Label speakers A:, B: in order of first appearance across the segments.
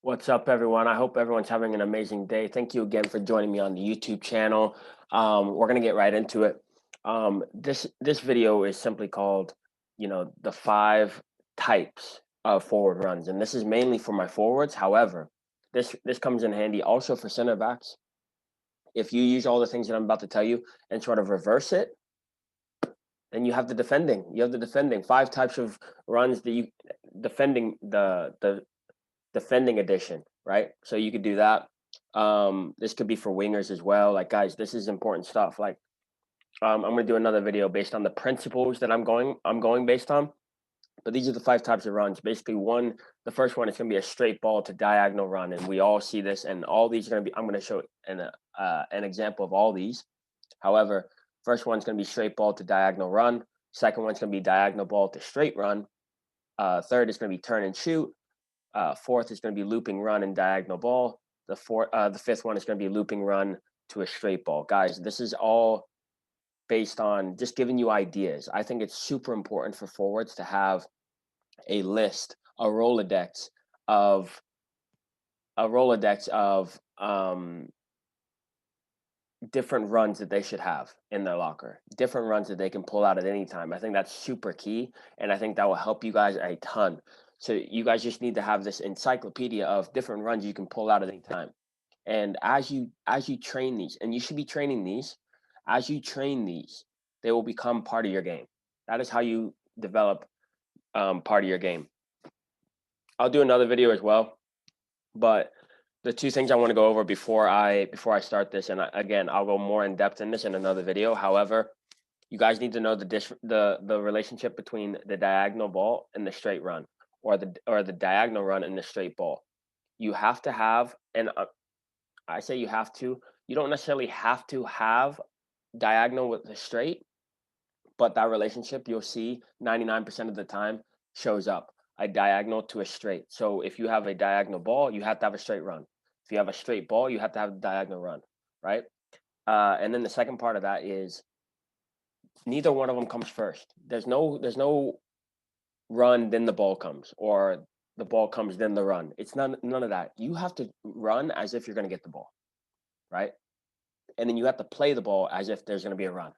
A: What's up, everyone? I hope everyone's having an amazing day. Thank you again for joining me on the YouTube channel. We're gonna get right into it. This video is simply called, the 5 types of forward runs, and this is mainly for my forwards. However, this comes in handy also for center backs. If you use all the things that I'm about to tell you and sort of reverse it, then you have the defending. You have the defending 5 types of runs that you defending the defending edition, right? So you could do that. This could be for wingers as well. Like, guys, this is important stuff. Like, I'm gonna do another video based on the principles that I'm going based on. But these are the 5 types of runs. Basically, the first one is gonna be a straight ball to diagonal run, and we all see this. And all these are gonna be. I'm gonna show an example of all these. However, first one's gonna be straight ball to diagonal run. Second one's gonna be diagonal ball to straight run. Third is gonna be turn and shoot. Fourth is going to be looping run and diagonal ball. The fifth one is going to be looping run to a straight ball. Guys, this is all based on just giving you ideas. I think it's super important for forwards to have a list, a Rolodex of different runs that they should have in their locker, different runs that they can pull out at any time. I think that's super key, and I think that will help you guys a ton. So you guys just need to have this encyclopedia of different runs you can pull out at any time. And as you train these, and you should be training these, as you train these, they will become part of your game. That is how you develop part of your game. I'll do another video as well, but the two things I want to go over before I start this, and again, I'll go more in depth in this in another video. However, you guys need to know the relationship between the diagonal ball and the straight run, or the diagonal run and the straight ball. You have to have, and I say you have to. You don't necessarily have to have diagonal with the straight, but that relationship you'll see 99% of the time shows up a diagonal to a straight. So if you have a diagonal ball, you have to have a straight run. If you have a straight ball, you have to have a diagonal run, right? And then the second part of that is neither one of them comes first. There's no run then the ball comes, or the ball comes then the run. It's none of that. You have to run as if you're going to get the ball, right? And then you have to play the ball as if there's going to be a run,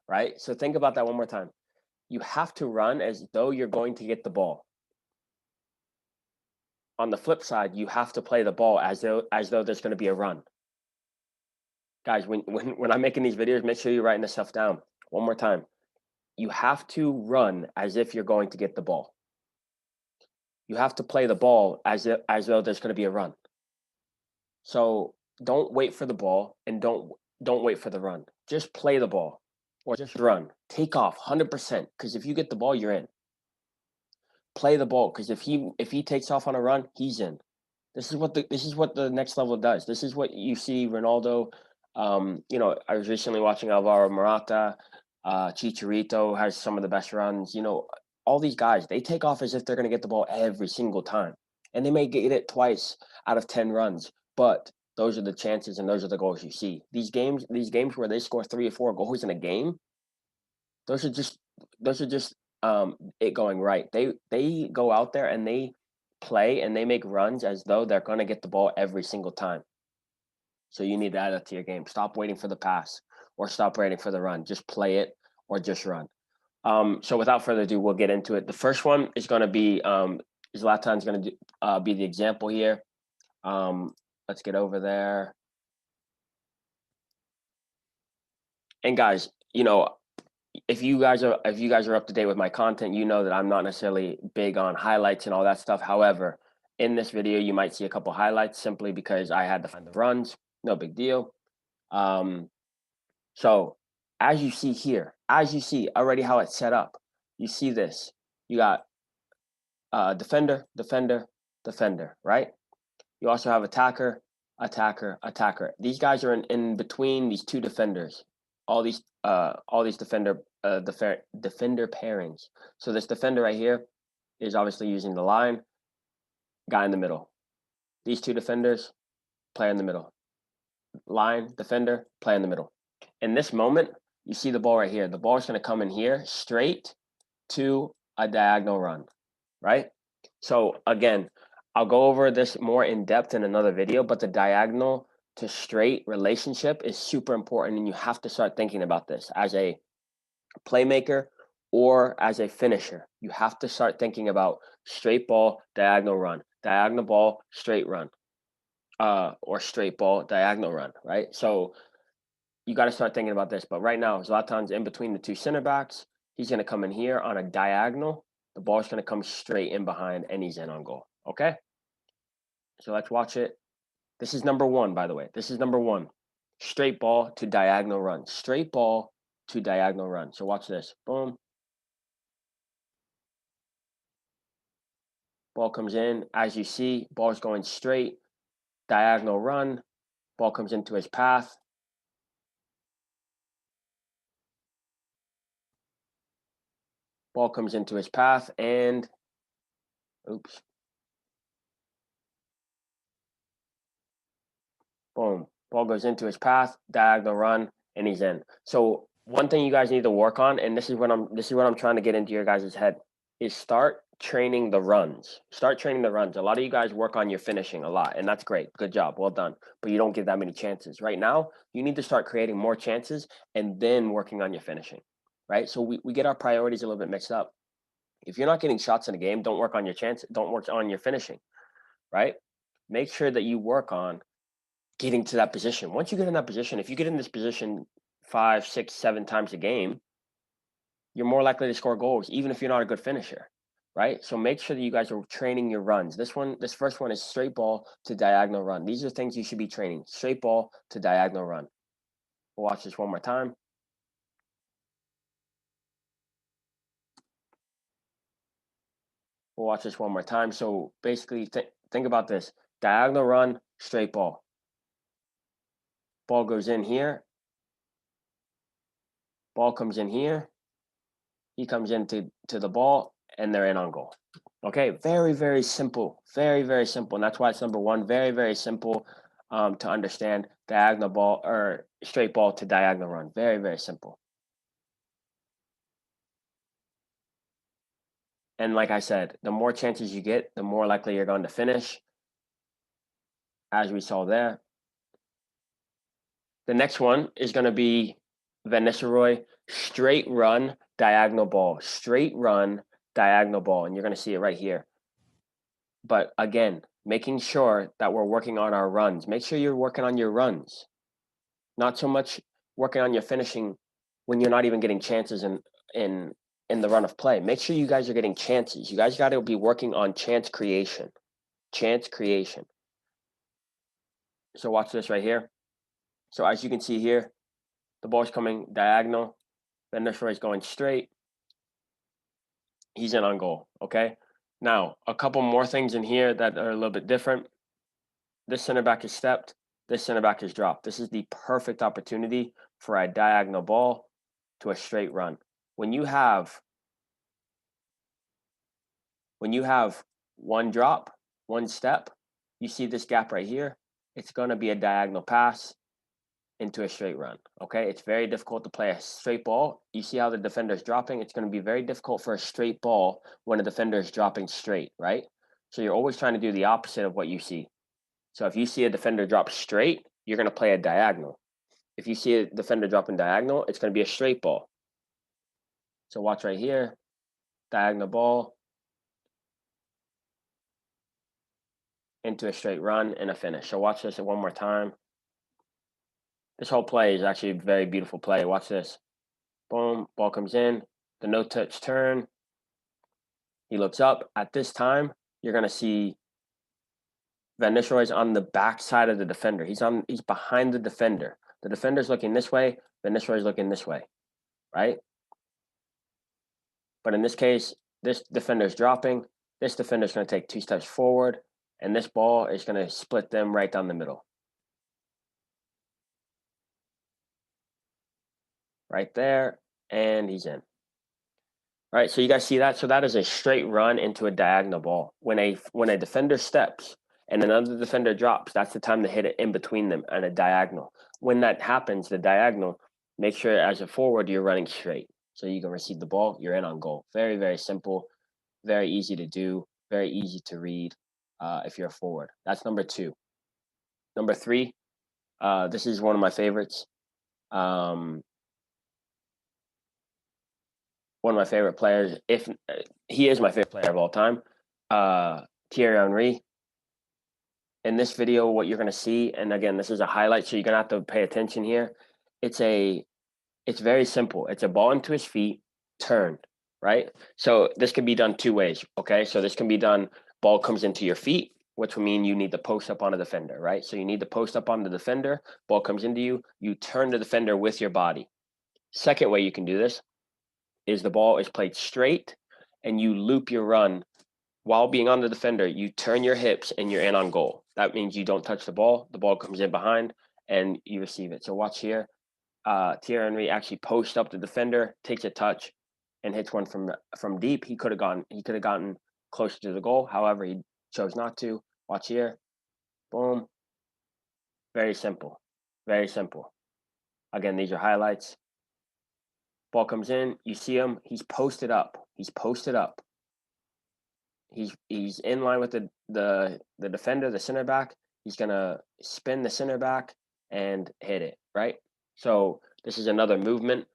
A: right? So think about that one more time. You have to run as though you're going to get the ball. On the flip side, you have to play the ball as though there's going to be a run. Guys, when I'm making these videos, make sure you're writing this stuff down. One more time. You have to run as if you're going to get the ball. You have to play the ball as though there's going to be a run. So don't wait for the ball, and don't wait for the run. Just play the ball, or just run. Take off 100%, because if you get the ball, you're in. Play the ball, because if he takes off on a run, he's in. This is what the next level does. This is what you see Ronaldo. I was recently watching Alvaro Morata. Chicharito has some of the best runs. All these guys, they take off as if they're going to get the ball every single time, and they may get it twice out of 10 runs, but those are the chances and those are the goals you see. These games where they score 3 or 4 goals in a game, those are just it going right. They go out there and they play and they make runs as though they're going to get the ball every single time. So you need to add that to your game. Stop waiting for the pass, or stop waiting for the run. Just play it, or just run. So without further ado, we'll get into it. The first one is going to be Zlatan's going to be the example here. Let's get over there. And guys, if you guys are up to date with my content, you know that I'm not necessarily big on highlights and all that stuff. However, in this video, you might see a couple highlights simply because I had to find the runs. No big deal. So as you see here, as you see already how it's set up, you see this. You got defender, defender, defender, right? You also have attacker, attacker, attacker. These guys are in between these two defenders. All these defender pairings. So this defender right here is obviously using the line, guy in the middle. These two defenders, player in the middle. Line, defender, player in the middle. In this moment, you see the ball right here. The ball is going to come in here straight to a diagonal run, right? So again, I'll go over this more in depth in another video, but the diagonal to straight relationship is super important, and you have to start thinking about this as a playmaker or as a finisher. You have to start thinking about straight ball, diagonal run, diagonal ball, straight run, or straight ball, diagonal run, right? So you got to start thinking about this. But right now, Zlatan's in between the two center backs. He's going to come in here on a diagonal. The ball's going to come straight in behind, and he's in on goal. Okay? So let's watch it. This is number one, by the way. This is number one. Straight ball to diagonal run. Straight ball to diagonal run. So watch this. Boom. Ball comes in. As you see, ball's going straight. Diagonal run. Ball comes into his path. Ball comes into his path, and oops. Boom. Ball goes into his path, diagonal run, and he's in. So one thing you guys need to work on, and this is what I'm trying to get into your guys' head, is start training the runs. Start training the runs. A lot of you guys work on your finishing a lot, and that's great. Good job. Well done. But you don't give that many chances. Right now, you need to start creating more chances and then working on your finishing. Right? So we get our priorities a little bit mixed up. If you're not getting shots in a game, don't work on your chance, don't work on your finishing. Right? Make sure that you work on getting to that position. Once you get in that position, if you get in this position 5, 6, 7 times a game, you're more likely to score goals, even if you're not a good finisher, right? So make sure that you guys are training your runs. This first one is straight ball to diagonal run. These are things you should be training. Straight ball to diagonal run. We'll watch this one more time. We'll watch this one more time. So basically, think about this. Diagonal run, straight ball. Ball goes in here. Ball comes in here. He comes into the ball, and they're in on goal. Okay, very, very simple. Very, very simple. And that's why it's number one. Very, very simple to understand. Diagonal ball or straight ball to diagonal run. Very, very simple. And like I said, the more chances you get, the more likely you're going to finish, as we saw there. The next one is going to be Van Nistelrooy, straight run, diagonal ball. Straight run, diagonal ball. And you're going to see it right here. But again, making sure that we're working on our runs. Make sure you're working on your runs. Not so much working on your finishing when you're not even getting chances in the run of play. Make sure you guys are getting chances. You guys got to be working on chance creation. Chance creation. So watch this right here. So as you can see here, the ball's coming diagonal. Then this is going straight. He's in on goal. Okay. Now, a couple more things in here that are a little bit different. This center back is stepped. This center back is dropped. This is the perfect opportunity for a diagonal ball to a straight run. When you have one drop, one step, you see this gap right here, it's going to be a diagonal pass into a straight run. Okay, it's very difficult to play a straight ball. You see how the defender is dropping? It's going to be very difficult for a straight ball when a defender is dropping straight, right? So you're always trying to do the opposite of what you see. So if you see a defender drop straight, you're going to play a diagonal. If you see a defender dropping diagonal, it's going to be a straight ball. So watch right here, diagonal ball into a straight run and a finish. So watch this one more time. This whole play is actually a very beautiful play. Watch this. Boom, ball comes in, the no-touch turn. He looks up. At this time, you're going to see Van Nistelrooy's on the back side of the defender. He's behind the defender. The defender's looking this way. Van Nistelrooy's looking this way, right? But in this case, this defender's dropping. This defender's going to take 2 steps forward, and this ball is going to split them right down the middle. Right there, and he's in. All right, so you guys see that? So that is a straight run into a diagonal ball. When a defender steps and another defender drops, that's the time to hit it in between them on a diagonal. When that happens, the diagonal, make sure as a forward you're running straight. So you can receive the ball, you're in on goal. Very, very simple, very easy to do, very easy to read. if you're a forward. That's number 2. Number 3, this is one of my favorites. One of my favorite players, if he is my favorite player of all time, Thierry Henry. In this video, what you're going to see, and again, this is a highlight, so you're going to have to pay attention here. It's very simple. It's a ball into his feet, turned, right? So this can be done 2 ways, okay? So this can be done, ball comes into your feet, which will mean you need to post up on a defender, right? So you need to post up on the defender, ball comes into you, you turn the defender with your body. Second way you can do this is the ball is played straight and you loop your run while being on the defender, you turn your hips and you're in on goal. That means you don't touch the ball comes in behind and you receive it. So watch here. Thierry Henry actually posts up the defender, takes a touch, and hits one from deep. He could have gotten closer to the goal. However, he chose not to. Watch here. Boom. Very simple. Very simple. Again, these are highlights. Ball comes in. You see him. He's posted up. He's posted up. He's in line with the defender, the center back. He's gonna spin the center back and hit it, right? So this is another movement.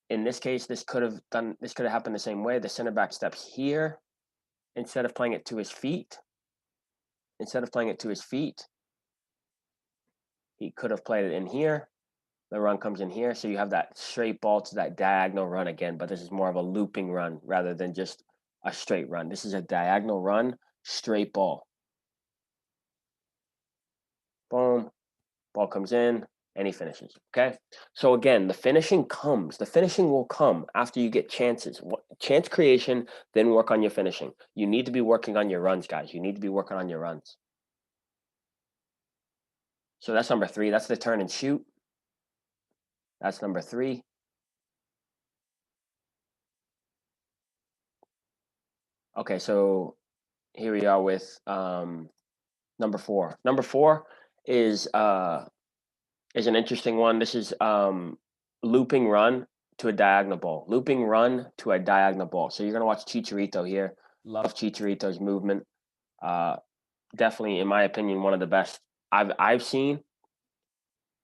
A: In this case, this could have happened the same way. The center back steps here instead of playing it to his feet. He could have played it in here. The run comes in here, so you have that straight ball to that diagonal run again, but this is more of a looping run rather than just a straight run. This is a diagonal run, straight ball. Boom, ball comes in, and he finishes, okay? So again, the finishing will come after you get chances. Chance creation, then work on your finishing. You need to be working on your runs, guys. You need to be working on your runs. So that's number 3. That's the turn and shoot. That's number 3. Okay, so here we are with number 4. Number 4 is an interesting one. This is looping run to a diagonal ball. Looping run to a diagonal ball. So you're gonna watch Chicharito here. Love Chicharito's movement. Definitely, in my opinion, one of the best I've seen.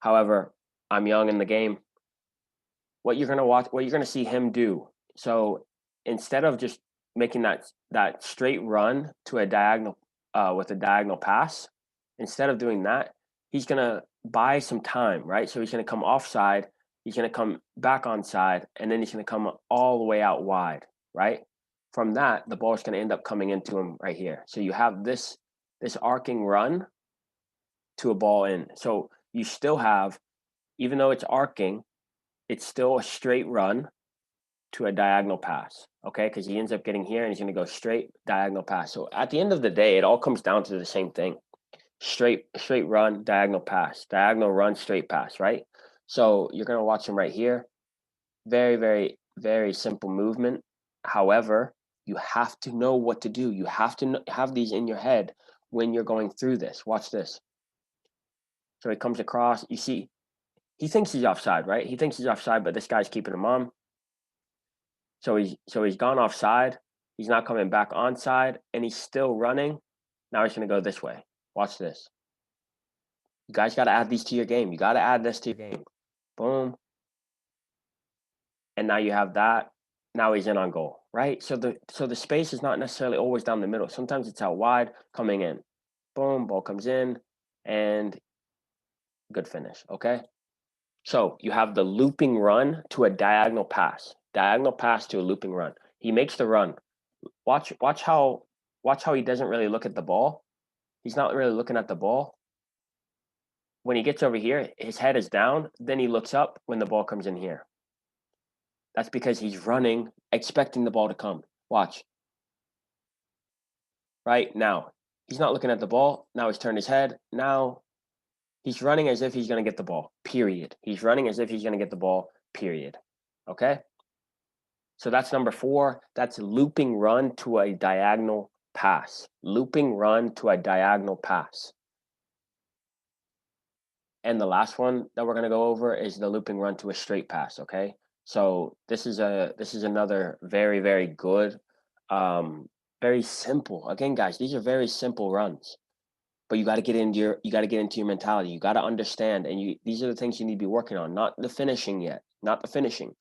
A: However, I'm young in the game. What you're gonna see him do. So instead of just making that straight run to a diagonal with a diagonal pass, instead of doing that, he's gonna buy some time, right? So he's gonna come offside, he's gonna come back onside, and then he's gonna come all the way out wide, right? From that, the ball is gonna end up coming into him right here. So you have this arcing run to a ball in. So you still have, even though it's arcing, it's still a straight run to a diagonal pass, okay? Because he ends up getting here and he's going to go straight diagonal pass. So at the end of the day, it all comes down to the same thing. Straight run, diagonal pass, diagonal run, straight pass, right? So you're going to watch him right here. Very, very, very simple movement. However, you have to know what to do. You have to have these in your head when you're going through this. Watch this. So he comes across, you see, he thinks he's offside, right? He thinks he's offside, but this guy's keeping him on. So he's gone offside. He's not coming back onside, and he's still running. Now he's going to go this way. Watch this. You guys got to add these to your game. You got to add this to your game. Boom. And now you have that. Now he's in on goal, right? So the space is not necessarily always down the middle. Sometimes it's out wide, coming in. Boom, ball comes in, and good finish, okay? So you have the looping run to a diagonal pass. Diagonal pass to a looping run. He makes the run. Watch how he doesn't really look at the ball. He's not really looking at the ball. When he gets over here, his head is down. Then he looks up when the ball comes in here. That's because he's running, expecting the ball to come. Watch. Right now, he's not looking at the ball. Now he's turned his head. Now he's running as if he's going to get the ball, period. He's running as if he's going to get the ball, period. Okay? So that's number 4. That's looping run to a diagonal pass. Looping run to a diagonal pass. And the last one that we're going to go over is the looping run to a straight pass, okay? So this is another very, very good Very simple. Again, guys, these are very simple runs. But you got to get into your mentality. You got to understand, and these are the things you need to be working on, not the finishing yet, not the finishing.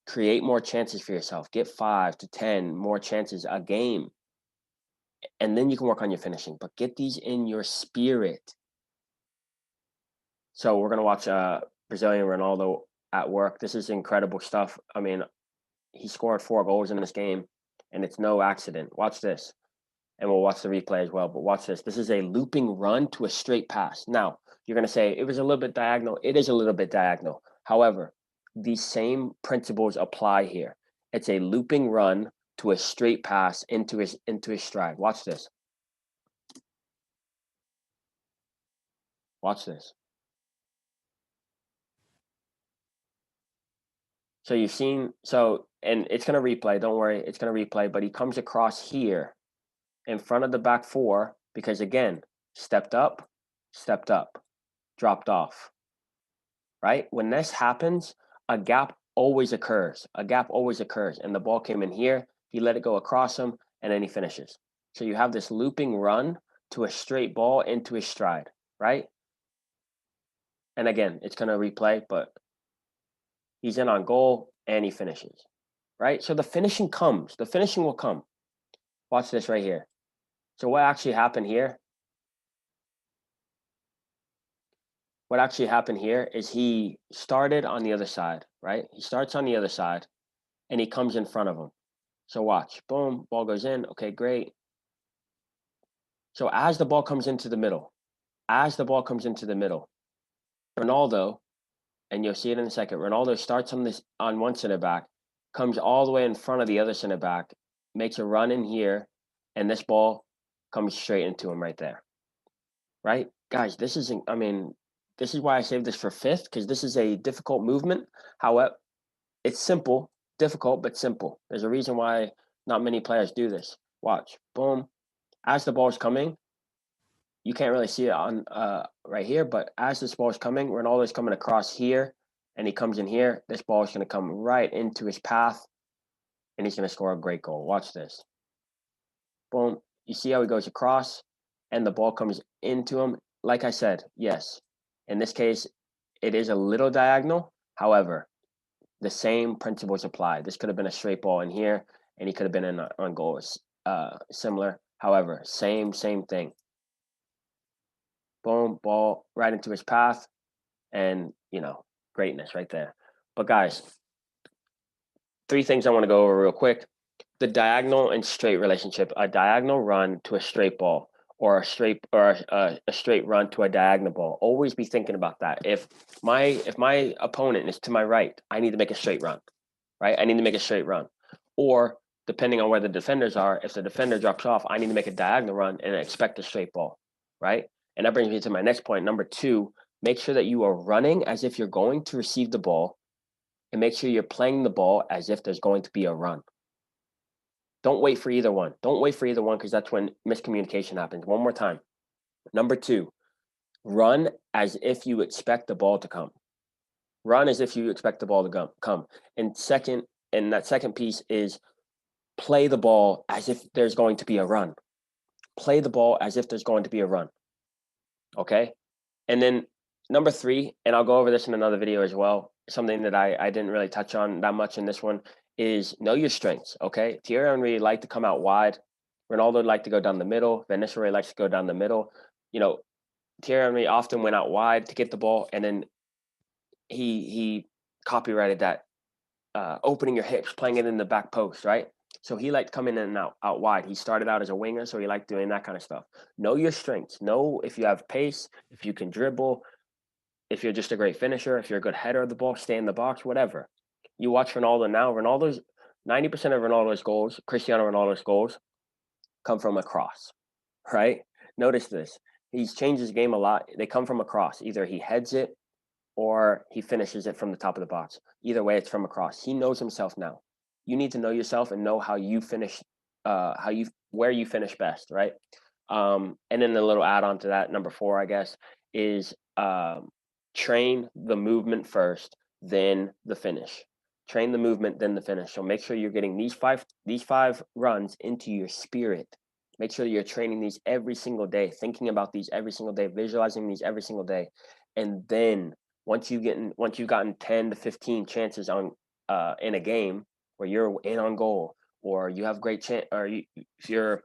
A: Create more chances for yourself. Get 5 to 10 more chances a game, and then you can work on your finishing. But get these in your spirit. So we're gonna watch Brazilian Ronaldo at work. This is incredible stuff. I mean, he scored 4 goals in this game, and it's no accident. Watch this. And we'll watch the replay as well. But watch this. This is a looping run to a straight pass. Now, you're going to say it was a little bit diagonal. It is a little bit diagonal. However, these same principles apply here. It's a looping run to a straight pass into his stride. Watch this. Watch this. So you've seen, and it's going to replay. Don't worry. It's going to replay. But he comes across here in front of the back 4 because, again, stepped up, dropped off. Right? When this happens, a gap always occurs. And the ball came in here. He let it go across him, and then he finishes. So you have this looping run to a straight ball into his stride, right? And again, it's going to replay, but he's in on goal, and he finishes, right? So the finishing comes. The finishing will come. Watch this right here. So what actually happened here? What actually happened here is he started on the other side, right? He starts on the other side, and he comes in front of him. So watch, boom, ball goes in. Okay, great. So as the ball comes into the middle, Ronaldo, and you'll see it in a second, Ronaldo starts on one center back, comes all the way in front of the other center back, makes a run in here, and this ball comes straight into him right there. Right? Guys, this is why I saved this for 5th, because this is a difficult movement. However, it's simple, difficult, but simple. There's a reason why not many players do this. Watch, boom. As the ball is coming, you can't really see it on right here, but as this ball is coming, Ronaldo's coming across here, and he comes in here. This ball is going to come right into his path, and he's going to score a great goal. Watch this. Boom. You see how he goes across, and the ball comes into him. Like I said, yes, in this case, it is a little diagonal. However, the same principles apply. This could have been a straight ball in here, and he could have been in on goal. Similar. However, same thing. Boom, ball right into his path, and greatness right there. But guys, 3 things I want to go over real quick. The diagonal and straight relationship. A diagonal run to a straight ball, or a straight run to a diagonal ball. Always be thinking about that. If my opponent is to my right, I need to make a straight run, right? I need to make a straight run. Or depending on where the defenders are, if the defender drops off, I need to make a diagonal run and expect a straight ball, right? And that brings me to my next point. Number 2, make sure that you are running as if you're going to receive the ball, and make sure you're playing the ball as if there's going to be a run. Don't wait for either one. Because that's when miscommunication happens. One more time. Number 2, run as if you expect the ball to come. Run as if you expect the ball to come. And that second piece is play the ball as if there's going to be a run. Play the ball as if there's going to be a run. Okay? And then number 3, and I'll go over this in another video as well, something that I didn't really touch on that much in this one, is know your strengths, okay? Thierry Henry liked to come out wide. Ronaldo liked to go down the middle. Van Nistelrooy likes to go down the middle. Thierry Henry often went out wide to get the ball, and then he copyrighted that, opening your hips, playing it in the back post, right? So he liked coming in and out wide. He started out as a winger, so he liked doing that kind of stuff. Know your strengths. Know if you have pace, if you can dribble, if you're just a great finisher, if you're a good header of the ball, stay in the box, whatever. You watch Ronaldo now. 90% of Ronaldo's goals, Cristiano Ronaldo's goals, come from a cross, right? Notice this. He's changed his game a lot. They come from a cross. Either he heads it or he finishes it from the top of the box. Either way, it's from a cross. He knows himself now. You need to know yourself and know how you finish, where you finish best, right? And then a little add-on to that, number 4, I guess, is train the movement first, then the finish. Train the movement, then the finish. So make sure you're getting these five runs into your spirit. Make sure you're training these every single day, thinking about these every single day, visualizing these every single day. And then once you've gotten 10 to 15 chances on in a game where you're in on goal, or you have great chance, or if you're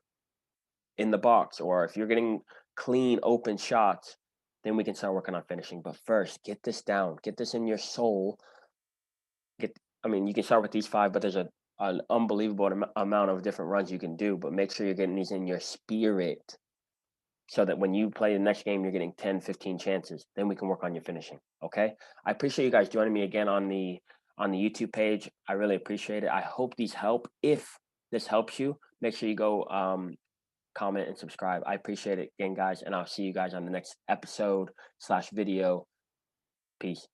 A: in the box, or if you're getting clean open shots, then we can start working on finishing. But first, get this down, get this in your soul. Get, I mean, you can start with these five, but there's an unbelievable amount of different runs you can do. But make sure you're getting these in your spirit, so that when you play the next game, you're getting 10, 15 chances. Then we can work on your finishing. Okay. I appreciate you guys joining me again on the YouTube page. I really appreciate it. I hope these help. If this helps you, make sure you go comment and subscribe. I appreciate it again, guys, and I'll see you guys on the next episode/video. Peace.